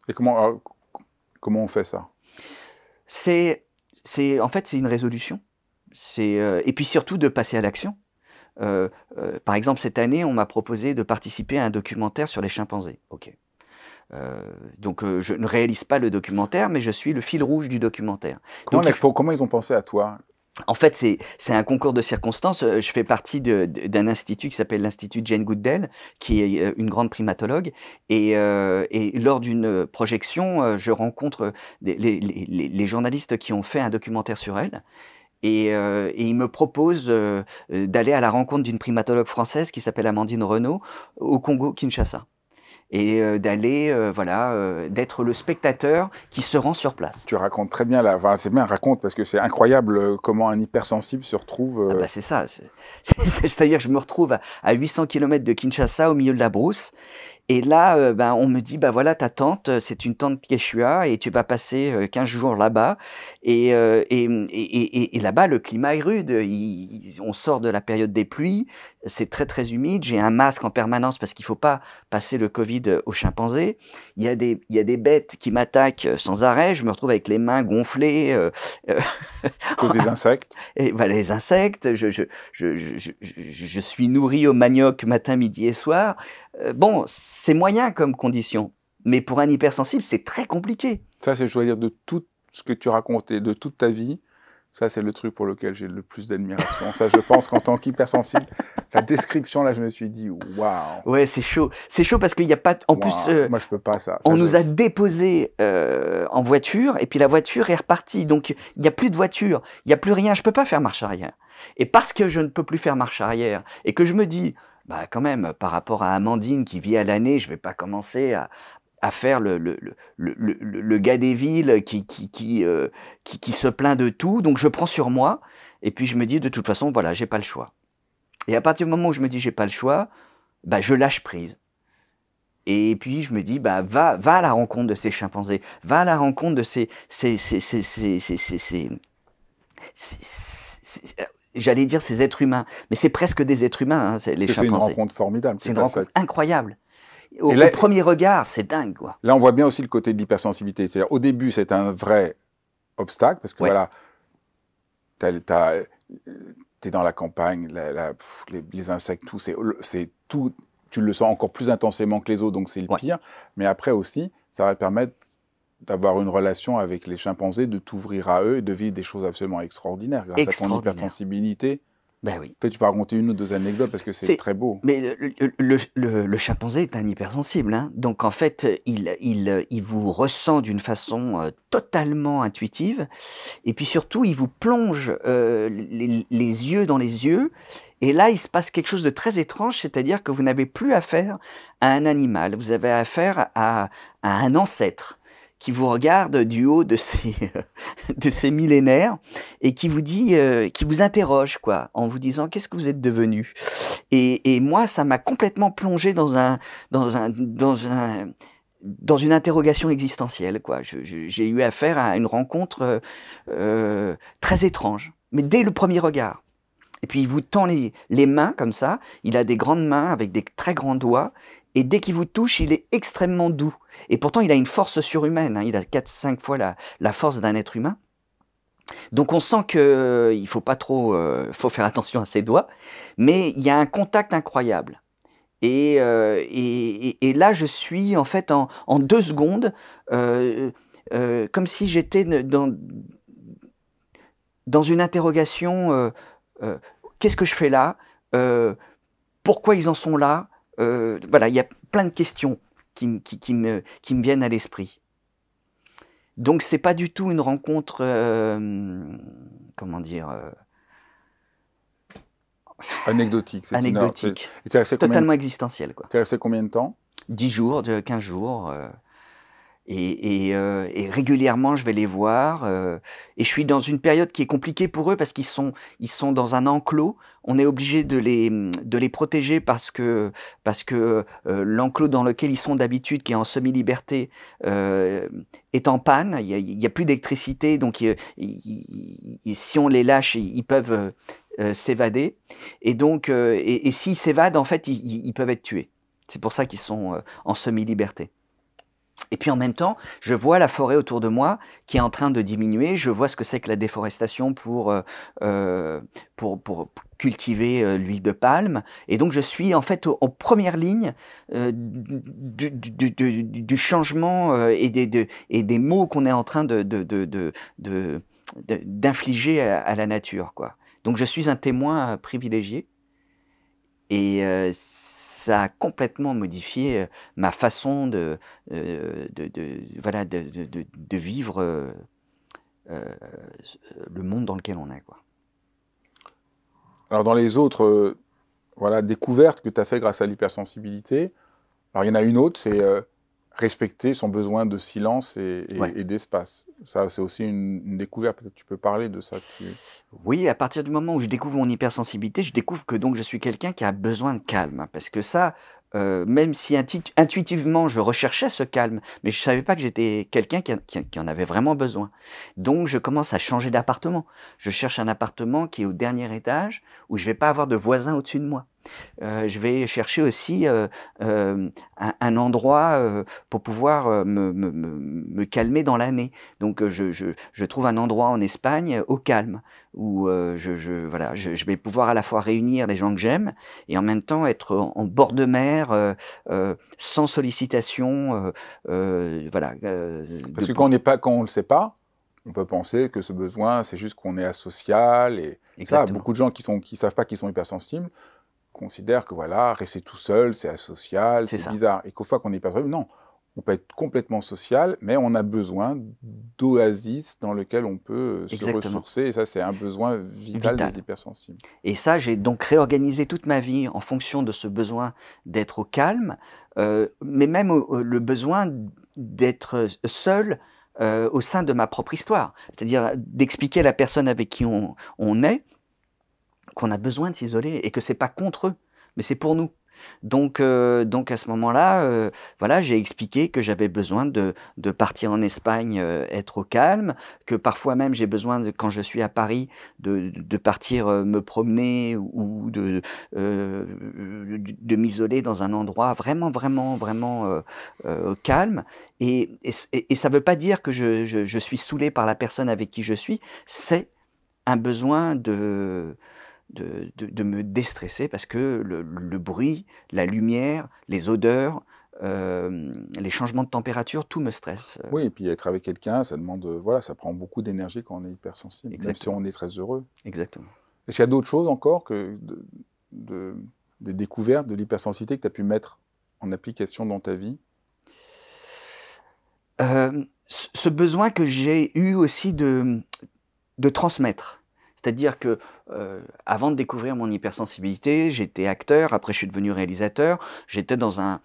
Et comment on fait ça? En fait, c'est une résolution. Et puis surtout de passer à l'action. Par exemple, cette année, on m'a proposé de participer à un documentaire sur les chimpanzés. Ok. Donc, je ne réalise pas le documentaire, mais je suis le fil rouge du documentaire. Comment ils ont pensé à toi? En fait, c'est un concours de circonstances. Je fais partie d'un institut qui s'appelle l'Institut Jane Goodall, qui est une grande primatologue. Et lors d'une projection, je rencontre les journalistes qui ont fait un documentaire sur elle. Et il me propose d'aller à la rencontre d'une primatologue française qui s'appelle Amandine Renaud au Congo-Kinshasa. Et d'être le spectateur qui se rend sur place. Tu racontes très bien, c'est bien, raconte, parce que c'est incroyable comment un hypersensible se retrouve... c'est ça, c'est-à-dire que je me retrouve à 800 km de Kinshasa, au milieu de la brousse, et là, on me dit, voilà, ta tante, c'est une tante Quechua, et tu vas passer 15 jours là-bas, et là-bas, le climat est rude, on sort de la période des pluies, c'est très très humide, j'ai un masque en permanence parce qu'il ne faut pas passer le Covid aux chimpanzés, il y a des bêtes qui m'attaquent sans arrêt, je me retrouve avec les mains gonflées. À cause des insectes. Et les insectes, je suis nourri au manioc matin, midi et soir. C'est moyen comme condition, mais pour un hypersensible, c'est très compliqué. Ça, je dois dire, de tout ce que tu racontes et de toute ta vie, ça, c'est le truc pour lequel j'ai le plus d'admiration. Ça, je pense qu'en tant qu'hypersensible, la description, là, je me suis dit, waouh. Ouais, c'est chaud. C'est chaud parce qu'il n'y a pas... En plus, moi, je peux pas ça. On nous a déposés en voiture, et puis la voiture est repartie. Donc, il n'y a plus de voiture, il n'y a plus rien. Je ne peux pas faire marche arrière. Et parce que je ne peux plus faire marche arrière, et que je me dis, quand même, par rapport à Amandine qui vit à l'année, je ne vais pas commencer à faire le gars des villes qui se plaint de tout. Donc je prends sur moi, et puis je me dis de toute façon, voilà, j'ai pas le choix. Et à partir du moment où je me dis j'ai pas le choix, je lâche prise. Et puis je me dis, va à la rencontre de ces chimpanzés, va à la rencontre de j'allais dire ces êtres humains, mais c'est presque des êtres humains, hein, les chimpanzés. C'est une rencontre formidable. C'est une rencontre incroyable. Au premier regard, c'est dingue, quoi. Là, on voit bien aussi le côté de l'hypersensibilité. C'est-à-dire, au début, c'est un vrai obstacle, parce que voilà, t'as Tu es dans la campagne, les insectes, tout, c'est tout, tu le sens encore plus intensément que les autres, donc c'est le Ouais. pire. Mais après aussi, ça va te permettre d'avoir une relation avec les chimpanzés, de t'ouvrir à eux et de vivre des choses absolument extraordinaires grâce à ton Extraordinaire. hypersensibilité. Ben oui. Peut-être tu peux raconter une ou deux anecdotes parce que c'est très beau. Mais le chimpanzé est un hypersensible, hein. Donc en fait, il vous ressent d'une façon totalement intuitive. Et puis surtout, il vous plonge les yeux dans les yeux. Et là, il se passe quelque chose de très étrange, c'est-à-dire que vous n'avez plus affaire à un animal. Vous avez affaire à un ancêtre qui vous regarde du haut de ses millénaires et qui vous dit, qui vous interroge, quoi, en vous disant qu'est-ce que vous êtes devenu. Et moi, ça m'a complètement plongé dans une interrogation existentielle, quoi. J'ai eu affaire à une rencontre très étrange, mais dès le premier regard. Et puis il vous tend les mains comme ça, il a des grandes mains avec des très grands doigts, et dès qu'il vous touche, il est extrêmement doux. Et pourtant, il a une force surhumaine, hein, il a 4-5 fois la force d'un être humain. Donc on sent qu'il faut pas trop, faut faire attention à ses doigts, mais il y a un contact incroyable. Et là, je suis en fait en 2 secondes, comme si j'étais dans une interrogation. Qu'est-ce que je fais là? Pourquoi ils en sont là? Voilà, il y a plein de questions qui me viennent à l'esprit. Donc c'est pas du tout une rencontre, comment dire, Anecdotique. anecdotique, totalement existentielle, quoi. Tu es resté combien de temps? 10 jours, 15 jours. Et régulièrement, je vais les voir. Et je suis dans une période qui est compliquée pour eux parce qu'ils sont dans un enclos. On est obligé de les protéger parce que l'enclos dans lequel ils sont d'habitude, qui est en semi-liberté, est en panne. Il y a plus d'électricité, donc si on les lâche, ils peuvent s'évader. Et donc, et s'ils s'évadent, en fait, ils peuvent être tués. C'est pour ça qu'ils sont en semi-liberté. Et puis en même temps, je vois la forêt autour de moi qui est en train de diminuer. Je vois ce que c'est que la déforestation pour cultiver l'huile de palme. Et donc je suis en fait en première ligne du changement et des maux qu'on est en train d'infliger à la nature, quoi. Donc je suis un témoin privilégié. Et ça a complètement modifié ma façon de vivre le monde dans lequel on est, quoi. Alors dans les autres découvertes que tu as fait grâce à l'hypersensibilité, alors il y en a une autre, c'est respecter son besoin de silence et d'espace. Ça, c'est aussi une découverte. Peut-être tu peux parler de ça. Oui, à partir du moment où je découvre mon hypersensibilité, je découvre que donc je suis quelqu'un qui a besoin de calme. Parce que ça, même si intuitivement je recherchais ce calme, mais je ne savais pas que j'étais quelqu'un qui en avait vraiment besoin. Donc je commence à changer d'appartement. Je cherche un appartement qui est au dernier étage, où je ne vais pas avoir de voisins au-dessus de moi. Je vais chercher aussi un endroit pour pouvoir me calmer dans l'année. Donc je trouve un endroit en Espagne au calme, où je vais pouvoir à la fois réunir les gens que j'aime et en même temps être en bord de mer, sans sollicitation. Parce que quand on ne le sait pas, on peut penser que ce besoin, c'est juste qu'on est asocial. Et ça, beaucoup de gens qui savent pas qu'ils sont hypersensibles considèrent que rester tout seul, c'est asocial, c'est bizarre. Et qu'au fois qu'on est hypersensible, non. On peut être complètement social, mais on a besoin d'oasis dans lequel on peut se ressourcer. Et ça, c'est un besoin vital des hypersensibles. Et ça, j'ai donc réorganisé toute ma vie en fonction de ce besoin d'être au calme, mais même le besoin d'être seul au sein de ma propre histoire. C'est-à-dire d'expliquer à la personne avec qui on est qu'on a besoin de s'isoler et que c'est pas contre eux, mais c'est pour nous. Donc à ce moment-là, j'ai expliqué que j'avais besoin de partir en Espagne, être au calme, que parfois même j'ai besoin, quand je suis à Paris, de partir me promener ou de m'isoler dans un endroit vraiment calme. Et ça ne veut pas dire que je suis saoulé par la personne avec qui je suis, c'est un besoin de me déstresser parce que le bruit, la lumière, les odeurs, les changements de température, tout me stresse. Oui, et puis être avec quelqu'un, ça demande, voilà, ça prend beaucoup d'énergie quand on est hypersensible, même si Exactement. on est très heureux. Exactement. Est-ce qu'il y a d'autres choses encore que des découvertes de l'hypersensibilité que tu as pu mettre en application dans ta vie? Ce besoin que j'ai eu aussi de transmettre. C'est-à-dire que, avant de découvrir mon hypersensibilité, j'étais acteur, après je suis devenu réalisateur. J'étais dans une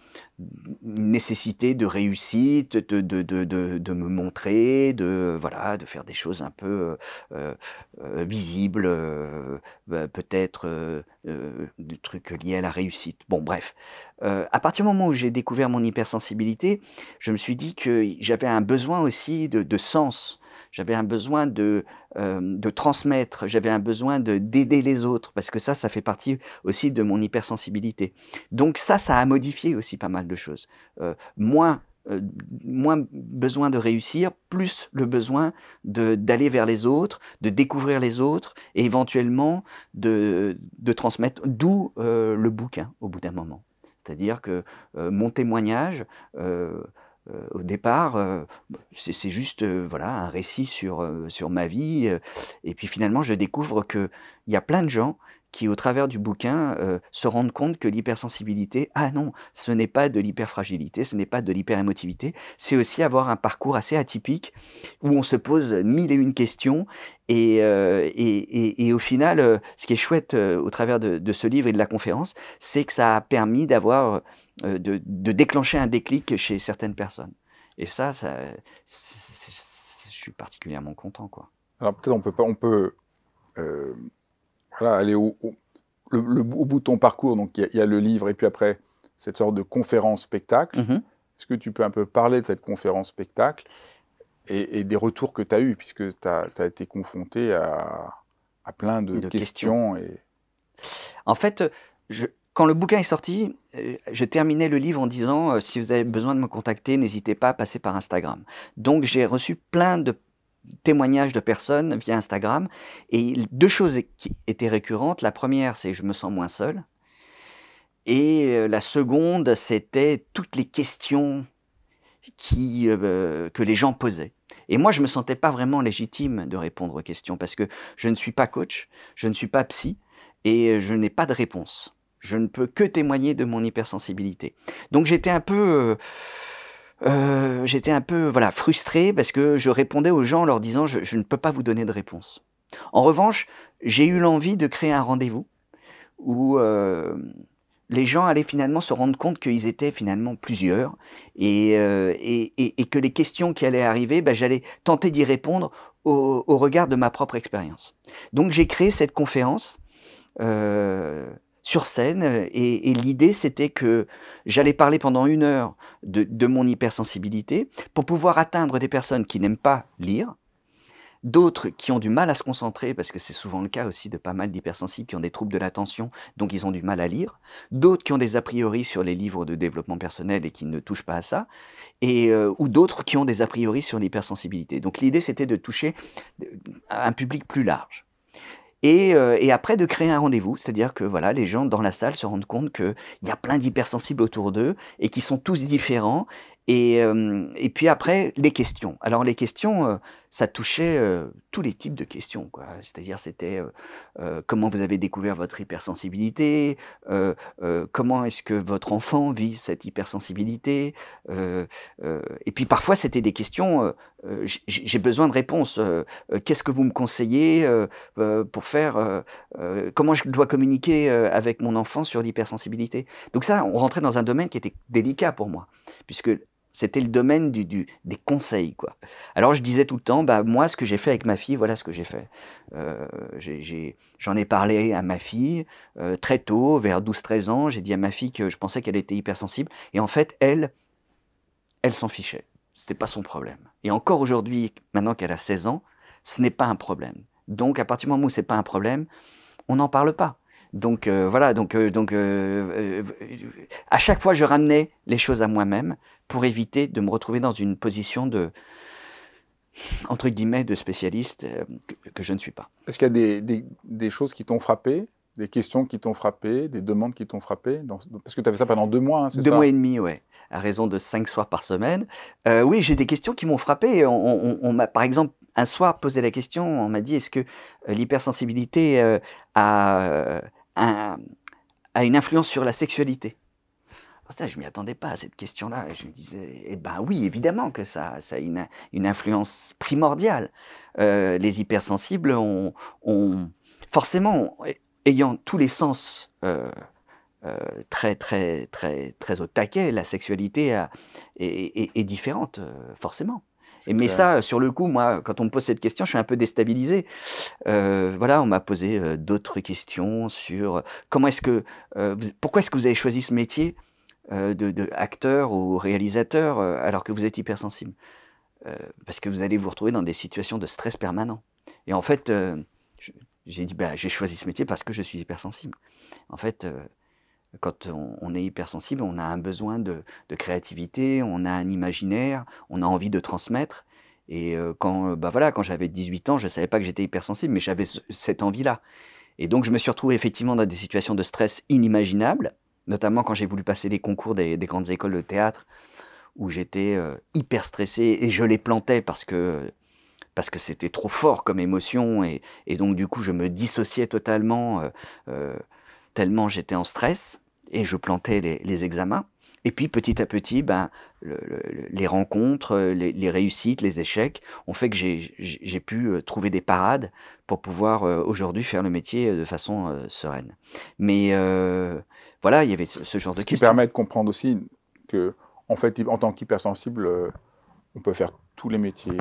nécessité de réussite, de me montrer, voilà, de faire des choses un peu, visibles, peut-être, des trucs liés à la réussite. Bon bref, à partir du moment où j'ai découvert mon hypersensibilité, je me suis dit que j'avais un besoin aussi de sens. J'avais un besoin de transmettre, j'avais un besoin d'aider les autres, parce que ça fait partie aussi de mon hypersensibilité. Donc ça a modifié aussi pas mal de choses. Moins, moins besoin de réussir, plus le besoin d'aller vers les autres, de découvrir les autres, et éventuellement de transmettre, d'où le bouquin au bout d'un moment. C'est-à-dire que mon témoignage, au départ, c'est juste voilà, un récit sur ma vie. Et puis finalement, je découvre qu'il y a plein de gens qui, au travers du bouquin, se rendent compte que l'hypersensibilité, ah non, ce n'est pas de l'hyperfragilité, ce n'est pas de l'hyperémotivité, c'est aussi avoir un parcours assez atypique où on se pose mille et une questions. Et au final, ce qui est chouette au travers de ce livre et de la conférence, c'est que ça a permis de déclencher un déclic chez certaines personnes. Et je suis particulièrement content, quoi. Alors peut-être on peut voilà, aller au bout de ton parcours. Donc il y a le livre et puis après cette sorte de conférence-spectacle. Mhm. Est-ce que tu peux un peu parler de cette conférence-spectacle et des retours que tu as eus, puisque tu as été confronté à plein de questions En fait, quand le bouquin est sorti, je terminais le livre en disant si vous avez besoin de me contacter, n'hésitez pas à passer par Instagram. Donc j'ai reçu plein de témoignages de personnes via Instagram, et deux choses qui étaient récurrentes. La première, c'est je me sens moins seul, et la seconde, c'était toutes les questions que les gens posaient. Et moi, je ne me sentais pas vraiment légitime de répondre aux questions, parce que je ne suis pas coach, je ne suis pas psy, et je n'ai pas de réponse. Je ne peux que témoigner de mon hypersensibilité. Donc j'étais un peu voilà, frustré, parce que je répondais aux gens en leur disant je ne peux pas vous donner de réponse. En revanche, j'ai eu l'envie de créer un rendez-vous où les gens allaient finalement se rendre compte qu'ils étaient finalement plusieurs, et que les questions qui allaient arriver, j'allais tenter d'y répondre au regard de ma propre expérience. Donc j'ai créé cette conférence sur scène, et l'idée c'était que j'allais parler pendant 1 heure de mon hypersensibilité pour pouvoir atteindre des personnes qui n'aiment pas lire, d'autres qui ont du mal à se concentrer, parce que c'est souvent le cas aussi de pas mal d'hypersensibles qui ont des troubles de l'attention, donc ils ont du mal à lire, d'autres qui ont des a priori sur les livres de développement personnel et qui ne touchent pas à ça, ou d'autres qui ont des a priori sur l'hypersensibilité. Donc l'idée c'était de toucher un public plus large. Et après de créer un rendez-vous, c'est-à-dire que voilà, les gens dans la salle se rendent compte qu'il y a plein d'hypersensibles autour d'eux et qui sont tous différents. Et puis après, les questions. Alors les questions, ça touchait tous les types de questions, quoi. C'est-à-dire c'était comment vous avez découvert votre hypersensibilité, comment est-ce que votre enfant vit cette hypersensibilité, et puis parfois c'était des questions, j'ai besoin de réponses, qu'est-ce que vous me conseillez pour faire, comment je dois communiquer avec mon enfant sur l'hypersensibilité. Donc ça, on rentrait dans un domaine qui était délicat pour moi, puisque c'était le domaine des conseils, quoi. Alors je disais tout le temps, moi, ce que j'ai fait avec ma fille, voilà ce que j'ai fait. J'en ai parlé à ma fille très tôt, vers 12-13 ans. J'ai dit à ma fille que je pensais qu'elle était hypersensible. Et en fait, elle s'en fichait. C'était pas son problème. Et encore aujourd'hui, maintenant qu'elle a 16 ans, ce n'est pas un problème. Donc à partir du moment où c'est pas un problème, on n'en parle pas. Donc voilà, à chaque fois je ramenais les choses à moi-même pour éviter de me retrouver dans une position entre guillemets, de spécialiste que je ne suis pas. Est-ce qu'il y a des choses qui t'ont frappé, des questions qui t'ont frappé, des demandes qui t'ont frappé parce que tu as fait ça pendant 2 mois, hein, c'est 2 mois ça? et demi, ouais, à raison de 5 soirs par semaine. Oui, j'ai des questions qui m'ont frappé. On m'a, par exemple, un soir posé la question, on m'a dit: «Est-ce que l'hypersensibilité a, un a une influence sur la sexualité?» Ça, je m'y attendais pas à cette question-là et je me disais: «Eh ben oui, évidemment que ça a une influence primordiale». Les hypersensibles ont forcément, ayant tous les sens, très, très, très, très au taquet, la sexualité est différente, forcément. C'est Mais clair. ça, sur le coup, moi, quand on me pose cette question, je suis un peu déstabilisé. Voilà, on m'a posé, d'autres questions sur, comment est-ce que, pourquoi est-ce que vous avez choisi ce métier, de acteur ou réalisateur, alors que vous êtes hypersensible? Parce que vous allez vous retrouver dans des situations de stress permanent. Et en fait, je j'ai dit: «Bah, j'ai choisi ce métier parce que je suis hypersensible». En fait, quand on est hypersensible, on a un besoin de créativité, on a un imaginaire, on a envie de transmettre. Et quand, bah, voilà, quand j'avais 18 ans, je ne savais pas que j'étais hypersensible, mais j'avais cette envie-là. Et donc je me suis retrouvé effectivement dans des situations de stress inimaginables, notamment quand j'ai voulu passer les concours des grandes écoles de théâtre, où j'étais hyper stressé et je les plantais parce que c'était trop fort comme émotion. Et donc du coup je me dissociais totalement, tellement j'étais en stress, et je plantais les examens. Et puis petit à petit, ben, les rencontres, les réussites, les échecs ont fait que j'ai pu trouver des parades pour pouvoir aujourd'hui faire le métier de façon sereine. Mais voilà, il y avait ce genre de Ce qui questions. permet de comprendre aussi que, en fait, en tant qu'hypersensible, on peut faire tous les métiers.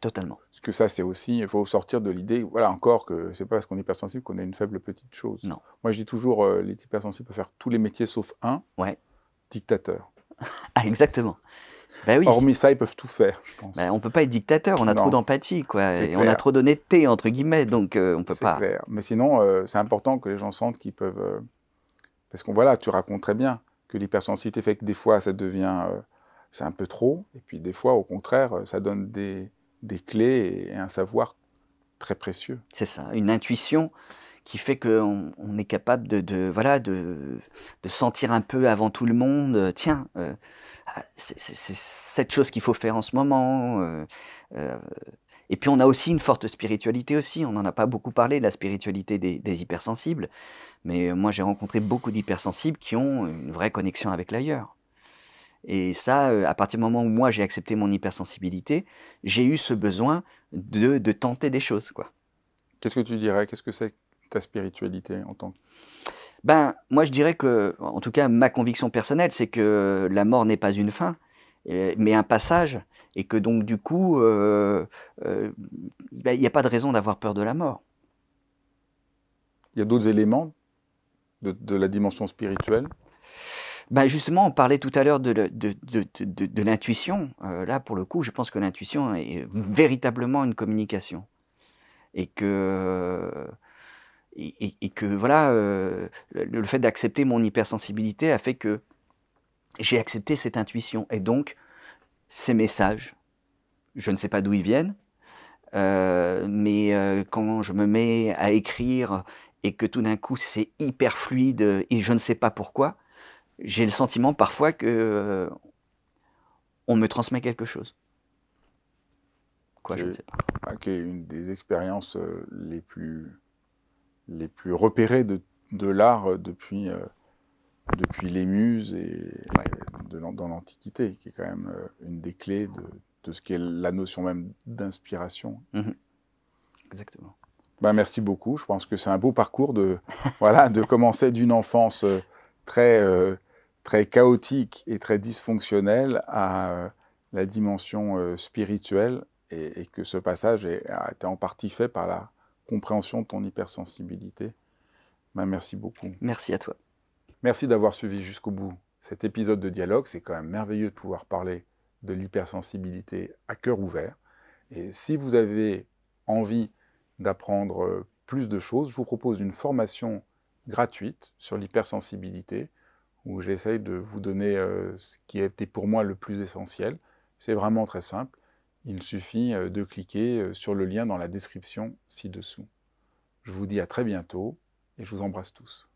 Totalement. Parce que ça, c'est aussi, il faut sortir de l'idée, voilà, encore que c'est pas parce qu'on est hypersensible qu'on est une faible petite chose. Non. Moi, je dis toujours, les hypersensibles peuvent faire tous les métiers sauf un, Ouais. dictateur. Ah, exactement. Ben oui. Hormis ça, ils peuvent tout faire, je Ben, pense. on peut pas être dictateur, on a trop Non, d'empathie, quoi, c'est et on a clair, trop d'honnêteté, entre guillemets, donc on peut c'est pas. clair. Mais sinon, c'est important que les gens sentent qu'ils peuvent... parce qu'on voilà, tu racontes très bien que l'hypersensibilité fait que des fois, ça devient... c'est un peu trop, et puis des fois, au contraire, ça donne des clés et un savoir très précieux. C'est ça, une intuition qui fait qu'on est capable voilà, de sentir un peu avant tout le monde, tiens, c'est cette chose qu'il faut faire en ce moment. Euh, et puis on a aussi une forte spiritualité aussi, on n'en a pas beaucoup parlé de la spiritualité des hypersensibles, mais moi j'ai rencontré beaucoup d'hypersensibles qui ont une vraie connexion avec l'ailleurs. Et ça, à partir du moment où moi j'ai accepté mon hypersensibilité, j'ai eu ce besoin de tenter des choses, quoi. Qu'est-ce que tu dirais? Qu'est-ce que c'est ta spiritualité en tant que... Ben, moi je dirais que, en tout cas ma conviction personnelle, c'est que la mort n'est pas une fin, mais un passage, et que donc du coup, bah, il y a pas de raison d'avoir peur de la mort. Il y a d'autres éléments de la dimension spirituelle? Ben, justement, on parlait tout à l'heure de l'intuition. Là, pour le coup, je pense que l'intuition est véritablement une communication, et que voilà, le fait d'accepter mon hypersensibilité a fait que j'ai accepté cette intuition, et donc ces messages, je ne sais pas d'où ils viennent, mais quand je me mets à écrire et que tout d'un coup c'est hyper fluide, et je ne sais pas pourquoi, j'ai le sentiment parfois que, on me transmet quelque chose. Quoi, qui je ne est, sais pas. qui est une des expériences les plus repérées de l'art depuis les muses et Ouais. dans l'Antiquité, qui est quand même une des clés de ce qu'est la notion même d'inspiration. Mmh. Exactement. Ben, merci beaucoup. Je pense que c'est un beau parcours voilà, de commencer d'une enfance très, très chaotique et très dysfonctionnelle à la dimension spirituelle, et que ce passage a été en partie fait par la compréhension de ton hypersensibilité. Ben, merci beaucoup. Merci à toi. Merci d'avoir suivi jusqu'au bout cet épisode de dialogue. C'est quand même merveilleux de pouvoir parler de l'hypersensibilité à cœur ouvert. Et si vous avez envie d'apprendre plus de choses, je vous propose une formation gratuite sur l'hypersensibilité, où j'essaye de vous donner ce qui a été pour moi le plus essentiel. C'est vraiment très simple. Il suffit de cliquer sur le lien dans la description ci-dessous. Je vous dis à très bientôt et je vous embrasse tous.